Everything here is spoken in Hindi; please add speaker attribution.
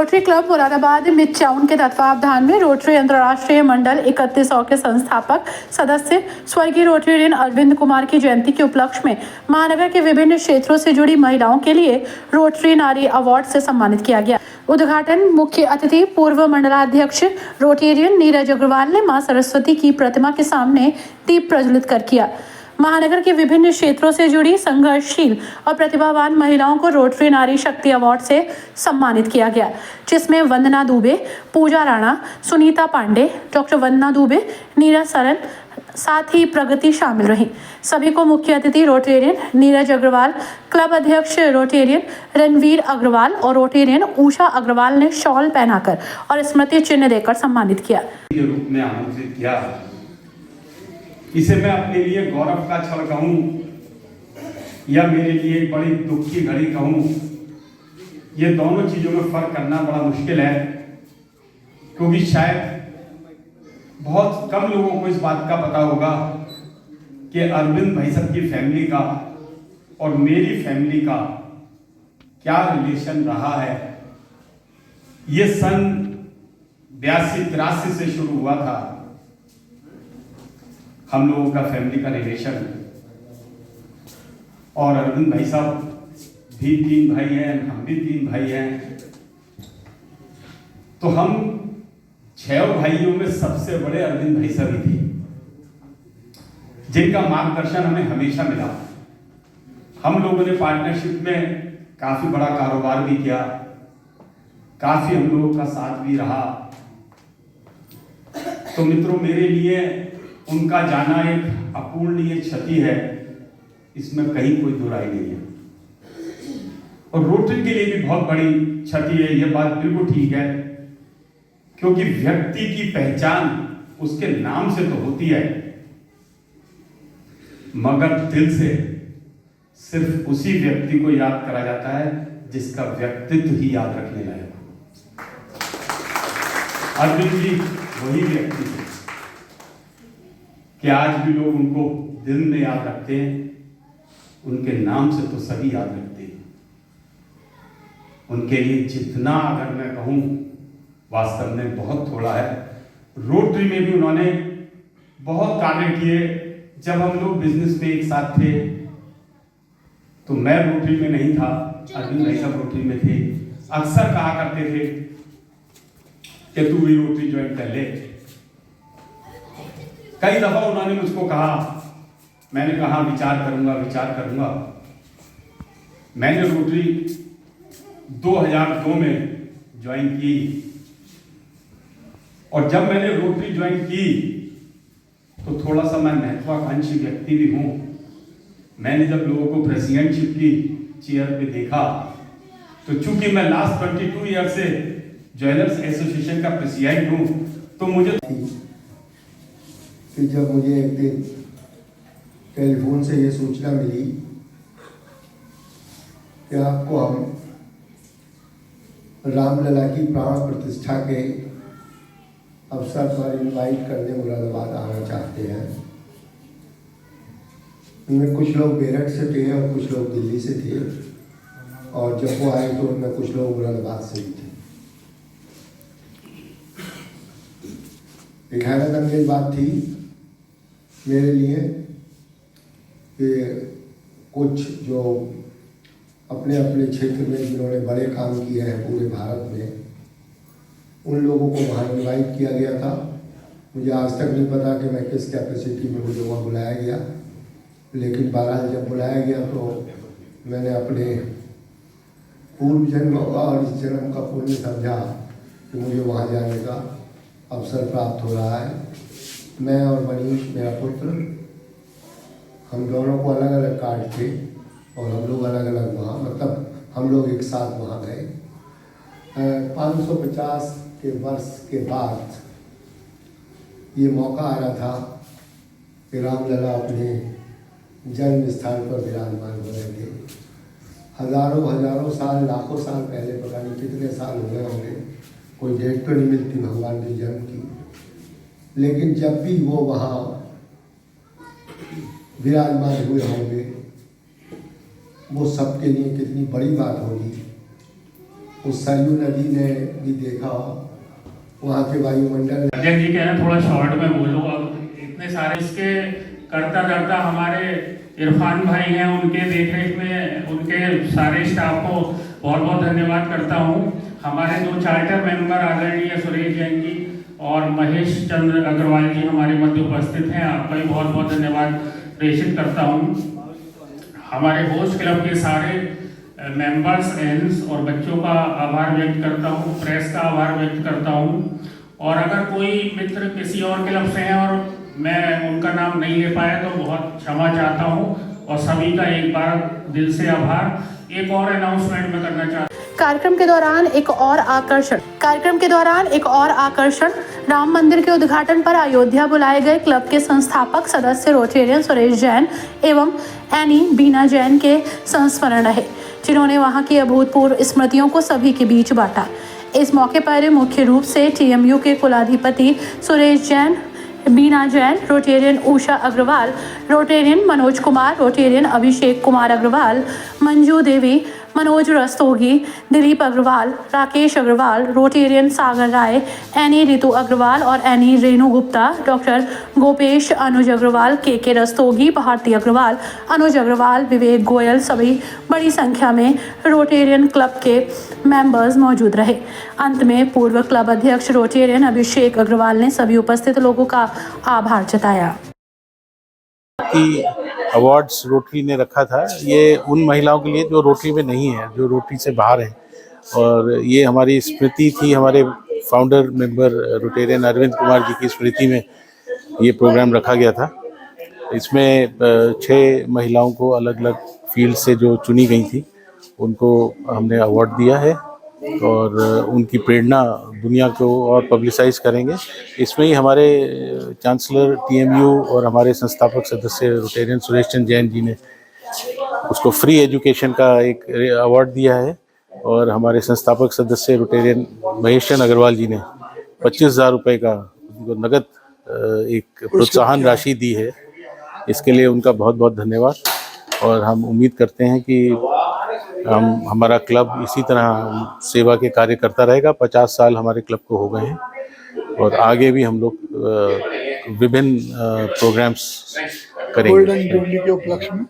Speaker 1: रोटरी क्लब मुरादाबाद मिदटाउन के तत्वावधान में रोटरी अंतर्राष्ट्रीय मंडल 3100 के संस्थापक सदस्य स्वर्गीय रोटेरियन अरविंद कुमार की जयंती के उपलक्ष्य में महानगर के विभिन्न क्षेत्रों से जुड़ी महिलाओं के लिए रोटरी नारी अवार्ड से सम्मानित किया गया। उद्घाटन मुख्य अतिथि पूर्व मंडलाध्यक्ष रोटेरियन नीरज अग्रवाल ने मां सरस्वती की प्रतिमा के सामने दीप प्रज्वलित कर किया। महानगर के विभिन्न क्षेत्रों से जुड़ी संघर्षशील और प्रतिभावान महिलाओं को रोटरी नारी शक्ति अवार्ड से सम्मानित किया गया, जिसमें वंदना दुबे, पूजा राणा, सुनीता पांडे, डॉक्टर वंदना दुबे, नीरा सरन, साथ ही प्रगति शामिल रही। सभी को मुख्य अतिथि रोटेरियन नीरज अग्रवाल, क्लब अध्यक्ष रोटेरियन रणवीर अग्रवाल और रोटेरियन उषा अग्रवाल ने शॉल पहनाकर और स्मृति चिन्ह देकर सम्मानित किया।
Speaker 2: के रूप में आमंत्रित किया, इसे मैं अपने लिए गौरव का क्षण कहूं या मेरे लिए एक बड़ी दुख की घड़ी कहूं, ये दोनों चीजों में फर्क करना बड़ा मुश्किल है, क्योंकि शायद बहुत कम लोगों को इस बात का पता होगा कि अरविंद भाई साहब की फैमिली का और मेरी फैमिली का क्या रिलेशन रहा है। ये सन 82-83 से शुरू हुआ था हम लोगों का फैमिली का रिलेशन, और अरविंद भाई साहब भी 3 भाई हैं, हम भी 3 भाई हैं, तो हम 6 भाइयों में सबसे बड़े अरविंद भाई साहब ही थे, जिनका मार्गदर्शन हमें हमेशा मिला। हम लोगों ने पार्टनरशिप में काफी बड़ा कारोबार भी किया, काफी हम लोगों का साथ भी रहा। तो मित्रों, मेरे लिए उनका जाना एक अपूरणीय क्षति है, इसमें कहीं कोई दो राय नहीं है, और रोटरी के लिए भी बहुत बड़ी क्षति है। यह बात बिल्कुल ठीक है, क्योंकि व्यक्ति की पहचान उसके नाम से तो होती है, मगर दिल से सिर्फ उसी व्यक्ति को याद करा जाता है जिसका व्यक्तित्व ही याद रखने लायक हो। अरविंद जी वही व्यक्ति थे कि आज भी लोग उनको दिल में याद रखते हैं, उनके नाम से तो सभी याद रखते हैं। उनके लिए जितना अगर मैं कहूं, वास्तव में बहुत थोड़ा है। रोटरी में भी उन्होंने बहुत कार्य किए। जब हम लोग बिजनेस में एक साथ थे तो मैं रोटरी में नहीं था, अरविंद भाई साहब रोटरी में थे। अक्सर कहा करते थे कि तू भी रोटरी ज्वाइन कर ले। कई दफा उन्होंने मुझको कहा, मैंने कहा विचार करूंगा। मैंने रोटरी 2002 में ज्वाइन की, और जब मैंने रोटरी ज्वाइन की तो थोड़ा सा मैं महत्वाकांक्षी व्यक्ति भी हूं। मैंने जब लोगों को प्रेसिडेंटशिप की चेयर पे देखा, तो चूंकि मैं लास्ट 22 ईयर से ज्वेलर्स एसोसिएशन का प्रेसिडेंट हूं, तो मुझे
Speaker 3: कि जब मुझे एक दिन टेलीफोन से ये सूचना मिली कि आपको हम रामलला की प्राण प्रतिष्ठा के अवसर पर इनवाइट करने मुरादाबाद आना चाहते हैं। उनमें कुछ लोग मेरठ से थे और कुछ लोग दिल्ली से थे, और जब वो आए तो उनमें कुछ लोग मुरादाबाद से भी थे। एक हैरतअंगेज बात थी मेरे लिए कि कुछ जो अपने अपने क्षेत्र में जिन्होंने बड़े काम किए हैं पूरे भारत में, उन लोगों को वहाँ इनवाइट किया गया था। मुझे आज तक नहीं पता कि मैं किस कैपेसिटी में मुझे वहाँ बुलाया गया, लेकिन बहरहाल जब बुलाया गया तो मैंने अपने पूर्व जन्म और इस जन्म का पुण्य समझा कि मुझे वहाँ जाने का अवसर प्राप्त हो रहा है। मैं और मनीष मेरा पुत्र, हम दोनों को अलग अलग कार्ड थे और हम लोग अलग अलग वहाँ, मतलब हम लोग एक साथ वहाँ गए। 550 के वर्ष के बाद ये मौका आ रहा था कि रामलला अपने जन्म स्थान पर विराजमान हो रहे थे। हजारों साल, लाखों साल पहले, पता नहीं कितने साल हो गए होंगे, कोई डेट तो नहीं मिलती भगवान के जन्म की, लेकिन जब भी वो वहाँ विराजमान हुए होंगे, वो सबके लिए कितनी बड़ी बात होगी उस सरयू नदी ने भी देखा, वहाँ के वायुमंडल।
Speaker 4: अध्यक्ष जी कह रहे हैं थोड़ा शॉर्ट में बोलो, अब इतने सारे इसके करता धरता हमारे इरफान भाई हैं, उनके देखरेख में उनके सारे स्टाफ को बहुत बहुत धन्यवाद करता हूँ। हमारे 2 चार्टर मेंबर आदरणीय सुरेश जैन जी और महेश चंद्र अग्रवाल जी हमारे मध्य उपस्थित हैं, आपका भी बहुत बहुत धन्यवाद प्रेषित करता हूँ। हमारे होस्ट क्लब के सारे मेंबर्स, एंड्स और बच्चों का आभार व्यक्त करता हूँ, प्रेस का आभार व्यक्त करता हूँ। और अगर कोई मित्र किसी और क्लब से हैं और मैं उनका नाम नहीं ले पाया तो बहुत क्षमा चाहता हूँ और सभी का एक बार दिल से आभार। एक और अनाउंसमेंट मैं करना चाहता हूँ।
Speaker 1: कार्यक्रम के दौरान एक और आकर्षण राम मंदिर के उद्घाटन पर अयोध्या बुलाए गए क्लब के संस्थापक सदस्य रोटेरियन सुरेश जैन एवं एनी बीना जैन के संस्मरण रहे, जिन्होंने वहां की अभूतपूर्व स्मृतियों को सभी के बीच बांटा। इस मौके पर मुख्य रूप से टीएमयू के कुलाधिपति सुरेश जैन, बीना Jain, Rotarian Usha Agarwal, Rotarian Manoj Kumar, Rotarian Abhishek Kumar Agarwal, Manju Devi, Manoj Rastogi, Dilip Agarwal, Rakesh Agarwal, Rotarian सागर राय, एनी रितु अग्रवाल और एनी रेणु गुप्ता, डॉक्टर गोपेश, अनुज अग्रवाल, के रस्तोगी, भारती अग्रवाल, अनुज अग्रवाल, विवेक गोयल, सभी बड़ी संख्या में रोटेरियन क्लब के मेंबर्स मौजूद रहे। अंत में पूर्व क्लब अध्यक्ष रोटेरियन अभिषेक अग्रवाल ने सभी उपस्थित लोगों का आभार जताया।
Speaker 5: की अवार्ड्स रोटरी ने रखा था, ये उन महिलाओं के लिए जो रोटरी में नहीं है, जो रोटरी से बाहर हैं, और ये हमारी स्मृति थी। हमारे founder member Rotarian Arvind Kumar ji की स्मृति में ये प्रोग्राम रखा गया था। इसमें 6 महिलाओं को अलग अलग फील्ड से जो चुनी गई थी उनको हमने अवार्ड दिया है और उनकी प्रेरणा दुनिया को और पब्लिसाइज करेंगे। इसमें ही हमारे चांसलर टीएमयू और हमारे संस्थापक सदस्य रोटेरियन सुरेश चंद्र जैन जी ने उसको फ्री एजुकेशन का एक अवार्ड दिया है और हमारे संस्थापक सदस्य रोटेरियन महेश चंद्र अग्रवाल जी ने 25,000 रुपये का उनको नगद एक प्रोत्साहन राशि दी है। इसके लिए उनका बहुत बहुत धन्यवाद और हम उम्मीद करते हैं कि हमारा क्लब इसी तरह सेवा के कार्य करता रहेगा। 50 साल हमारे क्लब को हो गए हैं और आगे भी हम लोग विभिन्न प्रोग्राम्स करेंगे।
Speaker 6: गोल्डन जुबली के उपलक्ष्य में